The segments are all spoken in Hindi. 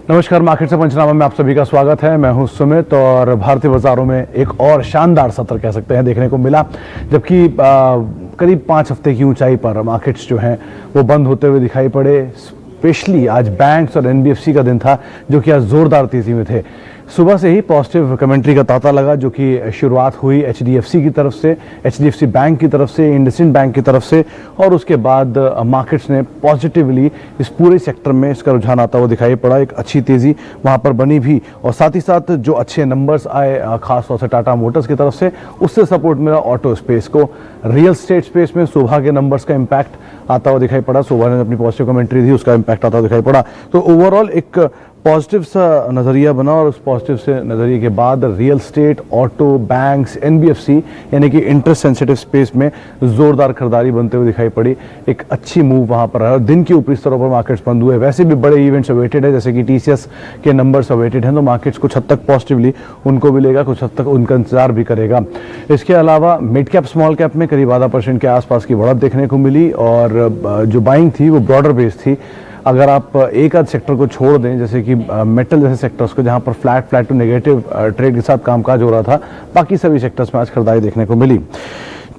नमस्कार, मार्केट से पंचनामा में आप सभी का स्वागत है। मैं हूं सुमित और भारतीय बाजारों में एक और शानदार सत्र कह सकते हैं देखने को मिला, जबकि करीब 5 हफ्ते की ऊंचाई पर मार्केट्स जो हैं वो बंद होते हुए दिखाई पड़े। स्पेशली आज बैंक्स और एनबीएफसी का दिन था जो कि आज जोरदार तेजी में थे। सुबह से ही पॉजिटिव कमेंट्री का तांता लगा, जो कि शुरुआत हुई एचडीएफसी की तरफ से, एचडीएफसी बैंक की तरफ से, इंडसइंड बैंक की तरफ से, और उसके बाद मार्केट्स ने पॉजिटिवली इस पूरे सेक्टर में इसका रुझान आता हुआ दिखाई पड़ा। एक अच्छी तेजी वहां पर बनी भी, और साथ ही साथ जो अच्छे नंबर्स आए खासतौर से टाटा मोटर्स की तरफ से, उससे सपोर्ट मिला ऑटो स्पेस को। रियल स्टेट स्पेस में शोभा के नंबर्स का इम्पैक्ट आता हुआ दिखाई पड़ा। शोभा ने अपनी पॉजिटिव कमेंट्री दी, उसका इम्पैक्ट आता हुआ दिखाई पड़ा। तो ओवरऑल एक पॉजिटिव सा नज़रिया बना, और उस पॉजिटिव से नज़रिए के बाद real estate, auto, banks, NBFC यानी कि इंटरेस्ट सेंसिटिव स्पेस में जोरदार खरीदारी बनते हुए दिखाई पड़ी। एक अच्छी मूव वहां पर है। दिन के ऊपरी स्तरों पर मार्केट्स बंद हुए। वैसे भी बड़े इवेंट्स अवेटेड है, जैसे कि टीसीएस के नंबर्स अवेटेड हैं, तो मार्केट्स कुछ हद तक पॉजिटिवली उनको भी लेगा, कुछ हद तक उनका इंतजार भी करेगा। इसके अलावा मिड कैप स्मॉल कैप में करीब आधा % के आसपास की बढ़त देखने को मिली, और जो बाइंग थी वो ब्रॉडर बेस थी। अगर आप एक आध सेक्टर को छोड़ दें, जैसे कि मेटल जैसे सेक्टर्स को, जहां पर फ्लैट टू नेगेटिव ट्रेड के साथ कामकाज हो रहा था, बाकी सभी सेक्टर्स में आज खरीदारी देखने को मिली।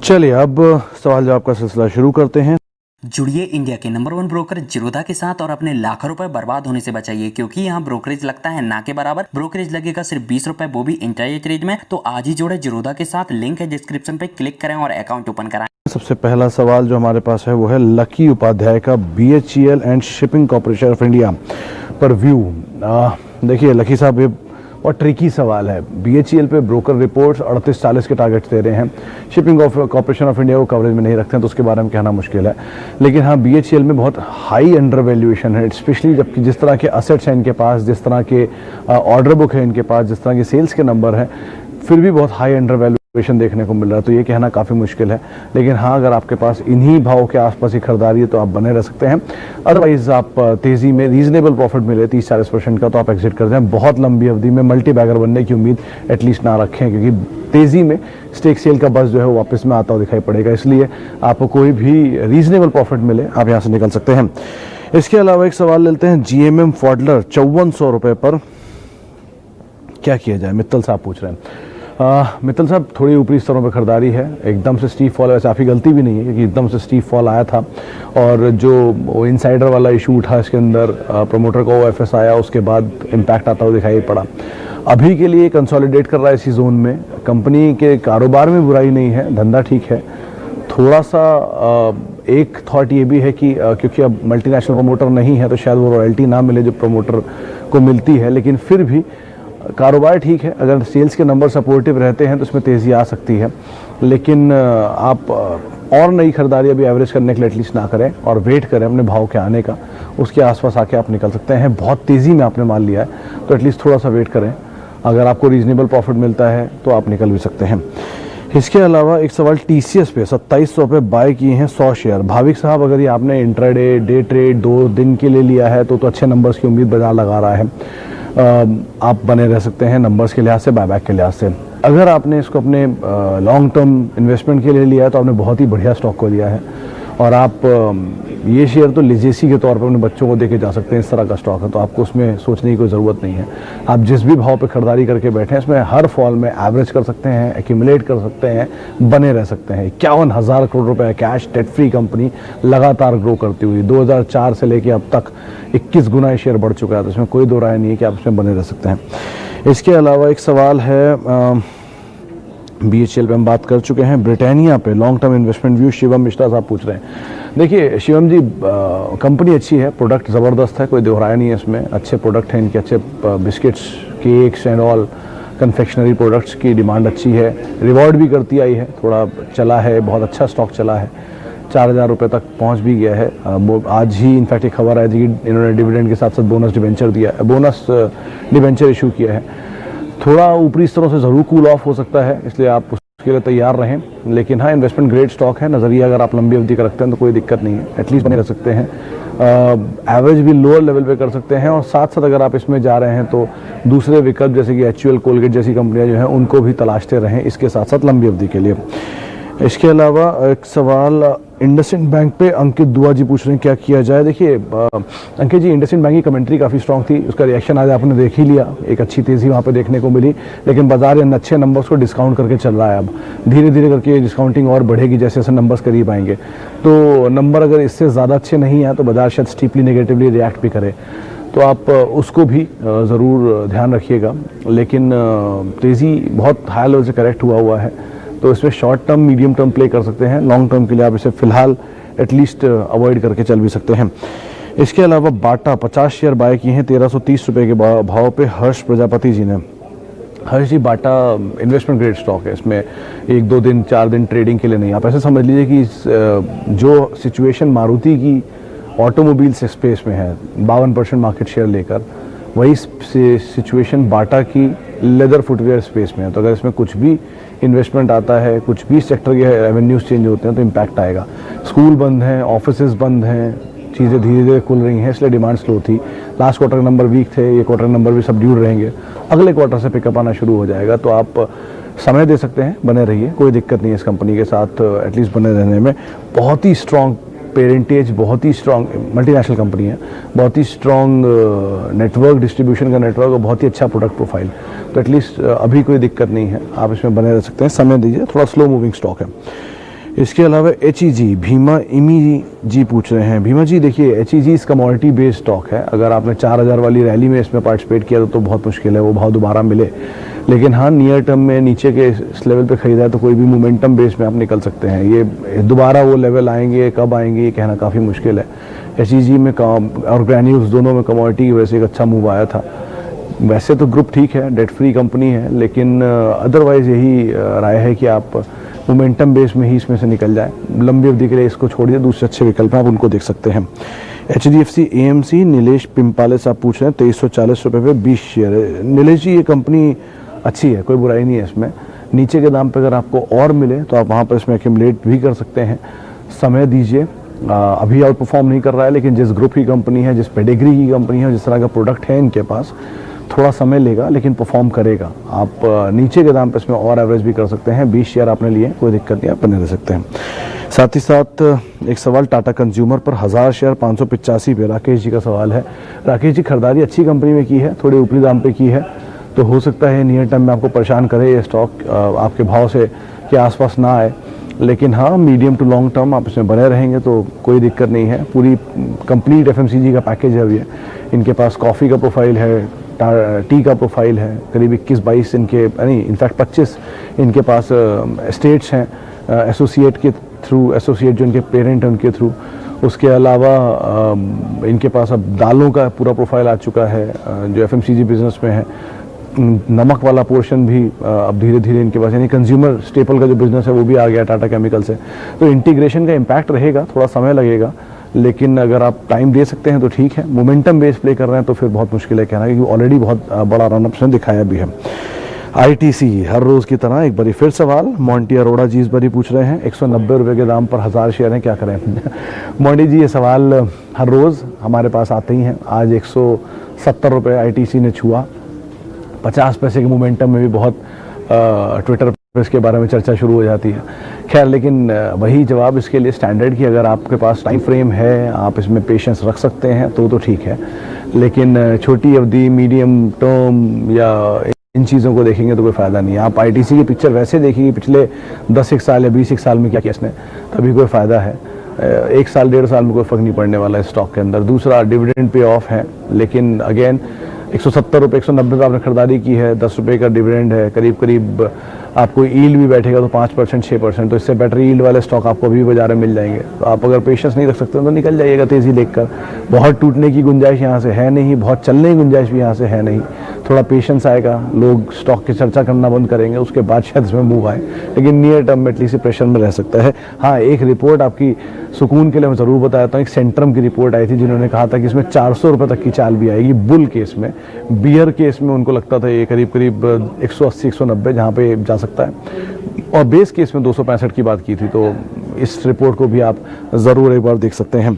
चलिए अब सवाल जवाब का सिलसिला शुरू करते हैं। जुड़िए इंडिया के नंबर 1 ब्रोकर जिरोधा के साथ और अपने लाखों रुपए बर्बाद होने से बचाइए, क्योंकि यहाँ ब्रोकरेज लगता है ना के बराबर। ब्रोकरेज लगेगा सिर्फ 20 रुपए, वो भी इंट्राडे ट्रेड में। तो आज ही जुड़े जिरोधा के साथ, लिंक है डिस्क्रिप्शन पे, क्लिक करें और अकाउंट ओपन कराएं। सबसे पहला सवाल जो हमारे पास है वो है लकी उपाध्याय का, BHEL and shipping corporation of India पर व्यू। देखिए लकी साहब, ये और ट्रिकी सवाल है। बीएचईएल पे ब्रोकर रिपोर्ट्स 38-40 के टारगेट्स दे रहे हैं, शिपिंग कॉर्पोरेशन ऑफ इंडिया को कवरेज में नहीं रखते हैं, तो उसके बारे में कहना मुश्किल है। लेकिन हाँ, बीएचईएल में बहुत हाई अंडर वैल्यूएशन है, स्पेशली जबकि जिस तरह के असेट्स हैं इनके पास, जिस तरह के ऑर्डर बुक है इनके पास, जिस तरह के सेल्स के नंबर हैं, फिर भी बहुत हाई अंडर वैल्यूएशन देखने को मिल रहा है। तो ये कहना काफ़ी मुश्किल है। लेकिन हाँ, अगर आपके पास इन्हीं भाव के आसपास ही खरीदारी है तो आप बने रह सकते हैं। अदरवाइज आप तेजी में रीजनेबल प्रॉफिट मिले 30-40% का, तो आप एग्जिट कर जाएं। बहुत लंबी अवधि में मल्टी बैगर बनने की उम्मीद एटलीस्ट ना रखें, क्योंकि तेजी में स्टेक सेल का बस जो है वो वापस में आता हुआ दिखाई पड़ेगा। इसलिए आपको कोई भी रीजनेबल प्रॉफिट मिले आप यहाँ से निकल सकते हैं। इसके अलावा एक सवाल लेते हैं, जीएमएम फॉडलर 5400 रुपये पर क्या किया जाए, मित्तल साहब पूछ रहे हैं। मित्तल साहब, थोड़ी ऊपरी स्तरों पर खरीदारी है। एकदम से स्टीप फॉल, वैसे आपकी गलती भी नहीं है क्योंकि एकदम से स्टीप फॉल आया था, और जो इनसाइडर वाला इशू उठा इसके अंदर, प्रमोटर का ओएफएस आया, उसके बाद इम्पैक्ट आता हुआ दिखाई पड़ा। अभी के लिए कंसोलिडेट कर रहा है इसी जोन में। कंपनी के कारोबार में बुराई नहीं है, धंधा ठीक है। थोड़ा सा एक थॉट ये भी है कि क्योंकि अब मल्टीनेशनल प्रमोटर नहीं है तो शायद वो रॉयल्टी ना मिले जो प्रमोटर को मिलती है, लेकिन फिर भी कारोबार ठीक है। अगर सेल्स के नंबर सपोर्टिव रहते हैं तो इसमें तेज़ी आ सकती है। लेकिन आप और नई खरीदारी अभी एवरेज करने के लिए एटलीस्ट ना करें और वेट करें अपने भाव के आने का। उसके आसपास आके आप निकल सकते हैं। बहुत तेज़ी में आपने माल लिया है तो एटलीस्ट थोड़ा सा वेट करें। अगर आपको रीजनेबल प्रॉफिट मिलता है तो आप निकल भी सकते हैं। इसके अलावा एक सवाल टीसीएस पे 2700 पे बाय किए हैं 100 शेयर। भाविक साहब, अगर ये आपने इंट्राडे डे ट्रेड 2 दिन के लिए लिया है तो अच्छे नंबर्स की उम्मीद बाजार लगा रहा है। आप बने रह सकते हैं नंबर्स के लिहाज से, बायबैक के लिहाज से। अगर आपने इसको अपने लॉन्ग टर्म इन्वेस्टमेंट के लिए लिया है तो आपने बहुत ही बढ़िया स्टॉक को लिया है, और आप ये शेयर तो लिजेसी के तौर पर अपने बच्चों को देके जा सकते हैं। इस तरह का स्टॉक है तो आपको उसमें सोचने की कोई ज़रूरत नहीं है। आप जिस भी भाव पे खरीदारी करके बैठे हैं इसमें हर फॉल में एवरेज कर सकते हैं, एक्यूमुलेट कर सकते हैं, बने रह सकते हैं। 51,000 करोड़ रुपए कैश डेट फ्री कंपनी लगातार ग्रो करती हुई 2004 से लेके अब तक 21 गुना शेयर बढ़ चुका है, तो इसमें कोई दो राय नहीं है कि आप इसमें बने रह सकते हैं। इसके अलावा एक सवाल है, बीएचईएल पे हम बात कर चुके हैं। ब्रिटानिया पे long term investment view Shivam Mishra साहब पूछ रहे हैं। देखिए शिवम जी, कंपनी अच्छी है, प्रोडक्ट ज़बरदस्त है, कोई दोहराया नहीं है इसमें। अच्छे प्रोडक्ट हैं इनके, अच्छे biscuits, cakes and all confectionery products की डिमांड अच्छी है। रिवॉर्ड भी करती आई है, थोड़ा चला है, बहुत अच्छा स्टॉक चला है, 4,000 रुपये तक पहुंच भी गया है। आज ही इनफैक्ट एक खबर आई थी कि इन्होंने डिविडेंड के साथ साथ बोनस डिबेंचर इशू किया है। थोड़ा ऊपरी स्तरों से ज़रूर कूल ऑफ हो सकता है, इसलिए आप उसके लिए तैयार रहें। लेकिन हाँ, इन्वेस्टमेंट ग्रेड स्टॉक है। नज़रिया अगर आप लंबी अवधि का रखते हैं तो कोई दिक्कत नहीं है, एटलीस्ट बने रह सकते हैं। एवरेज भी लोअर लेवल पे कर सकते हैं, और साथ साथ अगर आप इसमें जा रहे हैं तो दूसरे विकल्प जैसे कि एचयूएल, कोलगेट जैसी कंपनियां जो हैं उनको भी तलाशते रहें इसके साथ साथ लंबी अवधि के लिए। इसके अलावा एक सवाल इंडसइंड बैंक पे अंकित दुआ जी पूछ रहे हैं क्या किया जाए। देखिए अंकित जी, इंडसइंड बैंक की कमेंट्री काफ़ी स्ट्रांग थी, उसका रिएक्शन आज आपने देख ही लिया, एक अच्छी तेज़ी वहाँ पे देखने को मिली, लेकिन बाजार इन अच्छे नंबर्स को डिस्काउंट करके चल रहा है। अब धीरे धीरे करके डिस्काउंटिंग और बढ़ेगी जैसे जैसे नंबर्स करीब आएंगे, तो नंबर अगर इससे ज़्यादा अच्छे नहीं हैं तो बाजार शायद स्टीपली नेगेटिवली रिएक्ट भी करे, तो आप उसको भी ज़रूर ध्यान रखिएगा। लेकिन तेज़ी बहुत हाई लेवल से करेक्ट हुआ है, तो इसमें short term medium term play कर सकते हैं, लॉन्ग टर्म के लिए आप इसे फिलहाल एटलीस्ट अवॉइड करके चल भी सकते हैं। इसके अलावा बाटा 50 शेयर बाय किए हैं 1330 रुपये के भाव पे हर्ष प्रजापति जी ने। हर्ष जी, बाटा इन्वेस्टमेंट ग्रेड स्टॉक है, इसमें 1-2 दिन 4 दिन ट्रेडिंग के लिए नहीं। आप ऐसे समझ लीजिए कि जो सिचुएशन मारुति की ऑटोमोबाइल स्पेस में है 52% मार्केट शेयर लेकर, वही सिचुएशन बाटा की लेदर फुटवेयर स्पेस में है। तो अगर इसमें कुछ भी इन्वेस्टमेंट आता है, कुछ भी सेक्टर के रेवेन्यूज चेंज होते हैं तो इम्पैक्ट आएगा। स्कूल बंद हैं, ऑफिसेज बंद हैं, चीज़ें धीरे धीरे खुल रही हैं, इसलिए डिमांड स्लो थी। लास्ट क्वार्टर नंबर वीक थे, ये क्वार्टर नंबर भी सबड्यूड रहेंगे, अगले क्वार्टर से पिकअप आना शुरू हो जाएगा। तो आप समय दे सकते हैं, बने रहिए, कोई दिक्कत नहीं है इस कंपनी के साथ एटलीस्ट बने रहने में। बहुत ही स्ट्रॉन्ग पेरेंटेज, बहुत ही स्ट्रॉन्ग मल्टीनेशनल कंपनी है, बहुत ही स्ट्रॉन्ग नेटवर्क, डिस्ट्रीब्यूशन का नेटवर्क और बहुत ही अच्छा प्रोडक्ट प्रोफाइल, तो एटलीस्ट अभी कोई दिक्कत नहीं है, आप इसमें बने रह सकते हैं, समय दीजिए, थोड़ा स्लो मूविंग स्टॉक है। इसके अलावा HEG भीमा इमी जी पूछ रहे हैं। भीमा जी, देखिए HEG इस कमोडिटी बेस्ड स्टॉक है, अगर आपने 4000 वाली रैली में इसमें पार्टिसिपेट किया तो बहुत मुश्किल है वो भाव दोबारा मिले, लेकिन हाँ नियर टर्म में नीचे के इस लेवल पे खरीदा है तो कोई भी मोमेंटम बेस में आप निकल सकते हैं। ये दोबारा वो लेवल आएंगे, कब आएंगे ये कहना काफ़ी मुश्किल है। HEG में और ग्रैन्यूल्स दोनों में कमोडिटी की वजह से एक अच्छा मूव आया था। वैसे तो ग्रुप ठीक है, डेट फ्री कंपनी है, लेकिन अदरवाइज़ यही राय है कि आप मोमेंटम बेस में ही इसमें से निकल जाए, लंबी अवधि के लिए इसको छोड़िए, दूसरे अच्छे विकल्प हैं आप उनको देख सकते हैं। HDFC AMC नीलेश पिम्पाले साहब पूछ रहे हैं 2340 रुपये पे 20 शेयर है। नीलेश जी, ये कंपनी अच्छी है, कोई बुराई नहीं है इसमें, नीचे के दाम पे अगर आपको और मिले तो आप वहाँ पर इसमें एक्यूमुलेट भी कर सकते हैं, समय दीजिए। अभी आउट परफॉर्म नहीं कर रहा है, लेकिन जिस ग्रुप की कंपनी है, जिस पेडिग्री की कंपनी है, जिस तरह का प्रोडक्ट है इनके पास, थोड़ा समय लेगा लेकिन परफॉर्म करेगा। आप नीचे के दाम पे इसमें और एवरेज भी कर सकते हैं। 20 शेयर आपने लिए, कोई दिक्कत नहीं, आप बने रह सकते हैं। साथ ही साथ एक सवाल टाटा कंज्यूमर पर 1000 शेयर 585 पे राकेश जी का सवाल है। राकेश जी, खरीदारी अच्छी कंपनी में की है, थोड़े ऊपरी दाम पे की है, तो हो सकता है नियर टर्म में आपको परेशान करे ये स्टॉक, आपके भाव से के आसपास ना आए, लेकिन हाँ मीडियम टू लॉन्ग टर्म आप इसमें बने रहेंगे तो कोई दिक्कत नहीं है। पूरी कंप्लीट FMCG का पैकेज है अभी, इनके पास कॉफ़ी का प्रोफाइल है, टी का प्रोफाइल है, करीब 21-22 इनके नहीं इनफैक्ट 25 इनके पास स्टेट्स हैं एसोसिएट के थ्रू, एसोसिएट जो इनके पेरेंट हैं उनके थ्रू। उसके अलावा इनके पास अब दालों का पूरा प्रोफाइल आ चुका है जो FMCG बिजनेस में है। नमक वाला पोर्शन भी अब धीरे धीरे इनके पास, यानी कंज्यूमर स्टेपल का जो बिजनेस है वो भी आ गया टाटा केमिकल से। तो इंटीग्रेशन का इम्पैक्ट रहेगा, थोड़ा समय लगेगा, लेकिन अगर आप टाइम दे सकते हैं तो ठीक है। मोमेंटम बेस प्ले कर रहे हैं तो फिर बहुत मुश्किल है कहना, क्योंकि ऑलरेडी बहुत बड़ा रनअप ने दिखाया भी है। ITC हर रोज़ की तरह एक बारी फिर सवाल मोंटी अरोड़ा जी इस बारी पूछ रहे हैं 190 रुपये के दाम पर 1000 शेयर हैं, क्या करें। मोंटी जी, ये सवाल हर रोज़ हमारे पास आते ही हैं। आज 170 रुपये ITC ने छुआ, 50 पैसे के मोमेंटम में भी बहुत ट्विटर पर इसके बारे में चर्चा शुरू हो जाती है। खैर, लेकिन वही जवाब इसके लिए स्टैंडर्ड कि अगर आपके पास टाइम फ्रेम है, आप इसमें पेशेंस रख सकते हैं तो ठीक है, लेकिन छोटी अवधि, मीडियम टर्म या इन चीज़ों को देखेंगे तो कोई फ़ायदा नहीं है। आप ITC की पिक्चर वैसे देखिए पिछले 10 साल या 20 साल में क्या किया इसने, तभी कोई फ़ायदा है। 1 साल 1.5 साल में कोई फ़र्क नहीं पड़ने वाला है स्टॉक के अंदर। दूसरा, डिविडेंड पे ऑफ है, लेकिन अगेन 170 रुपये 190 पे आपने खरीदारी की है, 10 रुपये का डिविडेंड है, करीब करीब आपको ईल्ड भी बैठेगा तो 5% 6%, तो इससे बेटर ईल्ड वाले स्टॉक आपको अभी बाजार में मिल जाएंगे। तो आप अगर पेशेंस नहीं रख सकते तो निकल जाइएगा तेज़ी देखकर। बहुत टूटने की गुंजाइश यहाँ से है नहीं, बहुत चलने की गुंजाइश भी यहाँ से है नहीं। थोड़ा पेशेंस आएगा, लोग स्टॉक की चर्चा करना बंद करेंगे, उसके बाद शायद इसमें मूव आए, लेकिन नियर टर्म में एटलीस्ट प्रेशर में रह सकता है। हाँ, एक रिपोर्ट आपकी सुकून के लिए मैं ज़रूर बताता हूँ, एक सेंट्रम की रिपोर्ट आई थी जिन्होंने कहा था कि इसमें 400 रुपये तक की चाल भी आएगी बुल केस में। बियर केस में उनको लगता था ये करीब करीब 180-190 जहाँ पे जा सकता है, और बेस केस में 265 की बात की थी। तो इस रिपोर्ट को भी आप ज़रूर एक बार देख सकते हैं।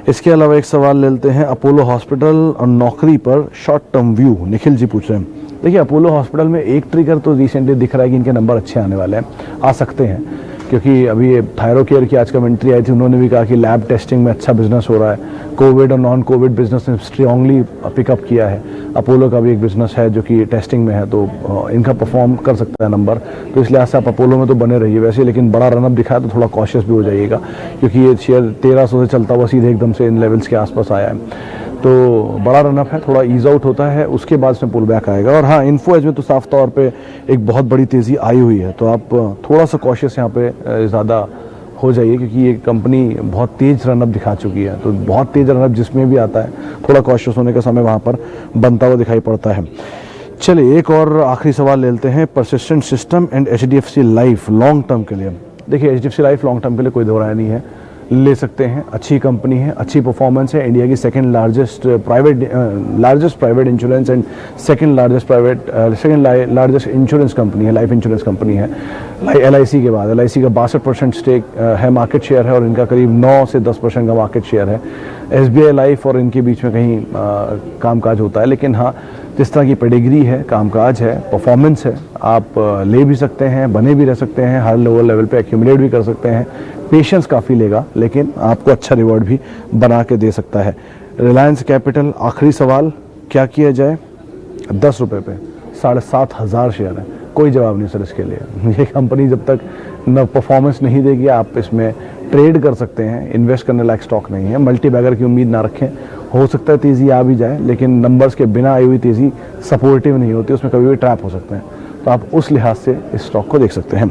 इसके अलावा एक सवाल ले लेते हैं, अपोलो हॉस्पिटल और नौकरी पर short term view Nikhil ji पूछ रहे हैं। देखिए, अपोलो हॉस्पिटल में एक ट्रिगर तो रिसेंटली दिख रहा है कि इनके नंबर अच्छे आने वाले हैं, आ सकते हैं, क्योंकि अभी ये थायरोकेयर की आज कमेंट्री आई थी, उन्होंने भी कहा कि लैब टेस्टिंग में अच्छा बिजनेस हो रहा है, कोविड और नॉन कोविड बिजनेस ने स्ट्रांगली पिकअप किया है। अपोलो का भी एक बिजनेस है जो कि टेस्टिंग में है, तो इनका परफॉर्म कर सकता है नंबर, तो इसलिए आप अपोलो में तो बने रहिए वैसे, लेकिन बड़ा रनअप दिखाया तो थोड़ा कॉशियस भी हो जाइएगा, क्योंकि ये शेयर 1300 से चलता हुआ सीधे एकदम से इन लेवल्स के आसपास आया है, तो बड़ा रनअप है, थोड़ा ईज आउट होता है, उसके बाद इसमें पुल बैक आएगा। और हाँ, इन्फो एज में तो साफ तौर पे एक बहुत बड़ी तेज़ी आई हुई है, तो आप थोड़ा सा कॉशियस यहाँ पे ज़्यादा हो जाइए, क्योंकि ये कंपनी बहुत तेज़ रनअप दिखा चुकी है, तो बहुत तेज़ रनअप जिसमें भी आता है थोड़ा कॉशियस होने का समय वहाँ पर बनता हुआ दिखाई पड़ता है। चलिए एक और आखिरी सवाल ले लेते हैं, persistent system and HDFC life long term के लिए। देखिए HDFC लाइफ लॉन्ग टर्म के लिए कोई दो राय नहीं है, ले सकते हैं, अच्छी कंपनी है, अच्छी परफॉर्मेंस है, इंडिया की second largest private insurance and second largest insurance company है, लाइफ इंश्योरेंस कंपनी है LIC के बाद। LIC का 62% स्टेक है, मार्केट शेयर है, और इनका करीब 9 से 10% का मार्केट शेयर है। SBI लाइफ और इनके बीच में कहीं कामकाज होता है, लेकिन हाँ जिस तरह की पेडिग्री है, कामकाज है, परफॉर्मेंस है, आप ले भी सकते हैं, बने भी रह सकते हैं, हर लोअर लेवल पे एक्यूमुलेट भी कर सकते हैं, पेशेंस काफ़ी लेगा, लेकिन आपको अच्छा रिवॉर्ड भी बना के दे सकता है। रिलायंस कैपिटल, आखिरी सवाल, क्या किया जाए? 10 रुपये पे 7,500 शेयर है, कोई जवाब नहीं सर इसके लिए। ये कंपनी जब तक न परफॉर्मेंस नहीं देगी, आप इसमें ट्रेड कर सकते हैं, इन्वेस्ट करने लायक स्टॉक नहीं है। मल्टी बैगर की उम्मीद ना रखें, हो सकता है तेज़ी आ भी जाए, लेकिन नंबर्स के बिना आई हुई तेज़ी सपोर्टिव नहीं होती, उसमें कभी भी ट्रैप हो सकते हैं, तो आप उस लिहाज से इस स्टॉक को देख सकते हैं।